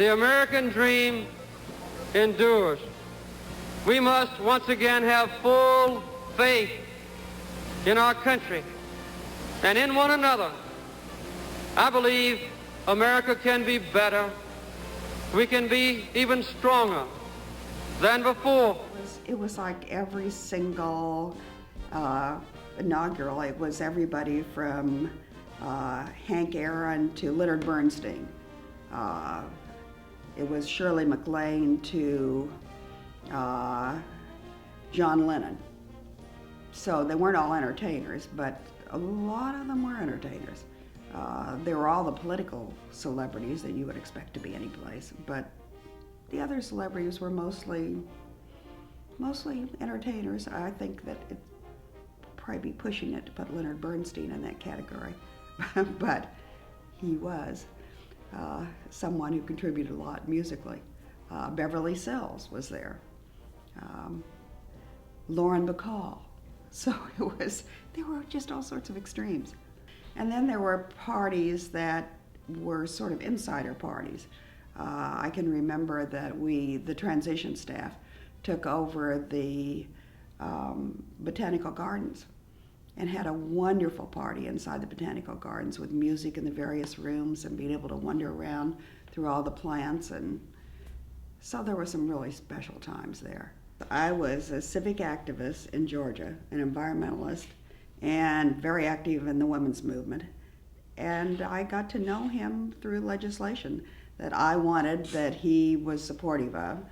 the American dream endures. We must once again have full faith in our country and in one another. I believe America can be better. We can be even stronger than before. It was like every single inaugural. It was everybody from Hank Aaron to Leonard Bernstein. It was Shirley MacLaine to John Lennon. So they weren't all entertainers, but a lot of them were entertainers. They were all the political celebrities that you would expect to be any place, but the other celebrities were mostly entertainers. I think that it'd probably be pushing it to put Leonard Bernstein in that category, but he was someone who contributed a lot musically. Beverly Sills was there. Lauren Bacall. So there were just all sorts of extremes. And then there were parties that were sort of insider parties. I can remember that the transition staff, took over the Botanical Gardens and had a wonderful party inside the Botanical Gardens with music in the various rooms and being able to wander around through all the plants. And so there were some really special times there. I was a civic activist in Georgia, an environmentalist, and very active in the women's movement. And I got to know him through legislation that I wanted, that he was supportive of.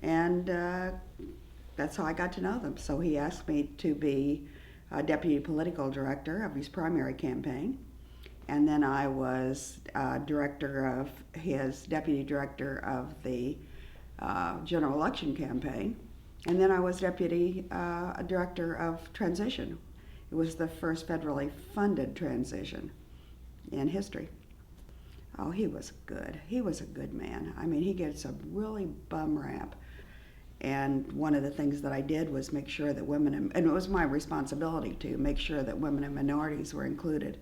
And that's how I got to know them. So he asked me to be deputy political director of his primary campaign. And then I was deputy director of the general election campaign. And then I was deputy director of transition. It was the first federally funded transition in history. Oh, he was good. He was a good man. I mean, he gets a really bum rap. And one of the things that I did was make sure that women, and it was my responsibility to make sure that women and minorities were included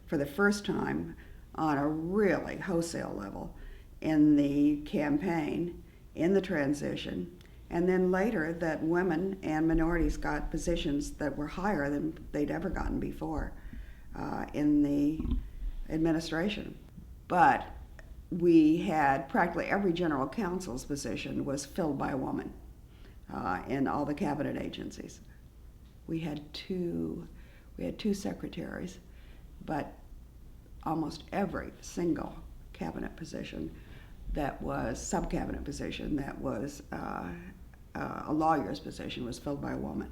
for the first time on a really wholesale level in the campaign, in the transition, and then later that women and minorities got positions that were higher than they'd ever gotten before in the administration. But we had practically every general counsel's position was filled by a woman in all the cabinet agencies. We had two secretaries, but almost every single cabinet position that was sub-cabinet position that was a lawyer's position was filled by a woman.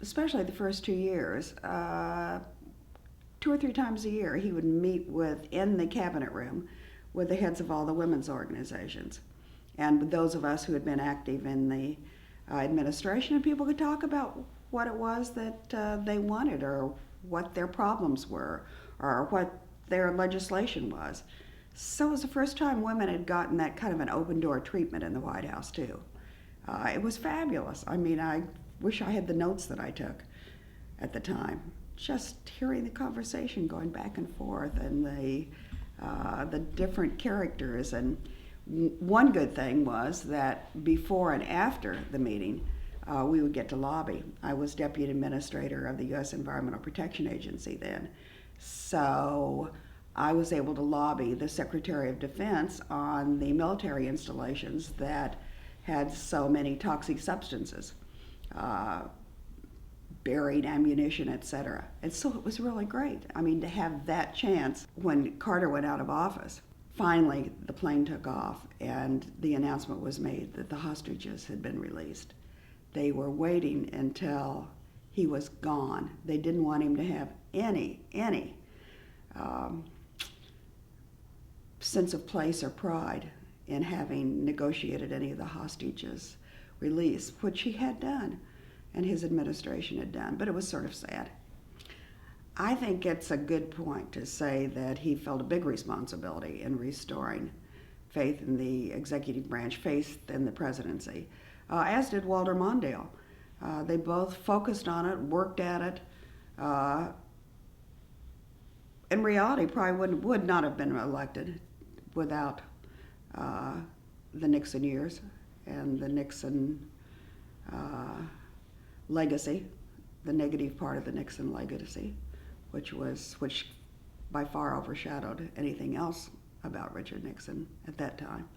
Especially the first 2 years, 2 or 3 times a year he would meet in the cabinet room with the heads of all the women's organizations and with those of us who had been active in the administration, and people could talk about what it was that they wanted or what their problems were or what their legislation was. So it was the first time women had gotten that kind of an open door treatment in the White House too. It was fabulous. I mean, I wish I had the notes that I took at the time. Just hearing the conversation going back and forth and the different characters. And one good thing was that before and after the meeting, we would get to lobby. I was deputy administrator of the U.S. Environmental Protection Agency then. So I was able to lobby the Secretary of Defense on the military installations that had so many toxic substances, buried ammunition, etc. And so it was really great. I mean, to have that chance when Carter went out of office. Finally, the plane took off and the announcement was made that the hostages had been released. They were waiting until he was gone. They didn't want him to have any sense of place or pride in having negotiated any of the hostages' release, which he had done and his administration had done, but it was sort of sad. I think it's a good point to say that he felt a big responsibility in restoring faith in the executive branch, faith in the presidency, as did Walter Mondale. They both focused on it, worked at it. In reality, probably would not have been elected without uh, the Nixon years and the Nixon legacy, the negative part of the Nixon legacy, which by far overshadowed anything else about Richard Nixon at that time.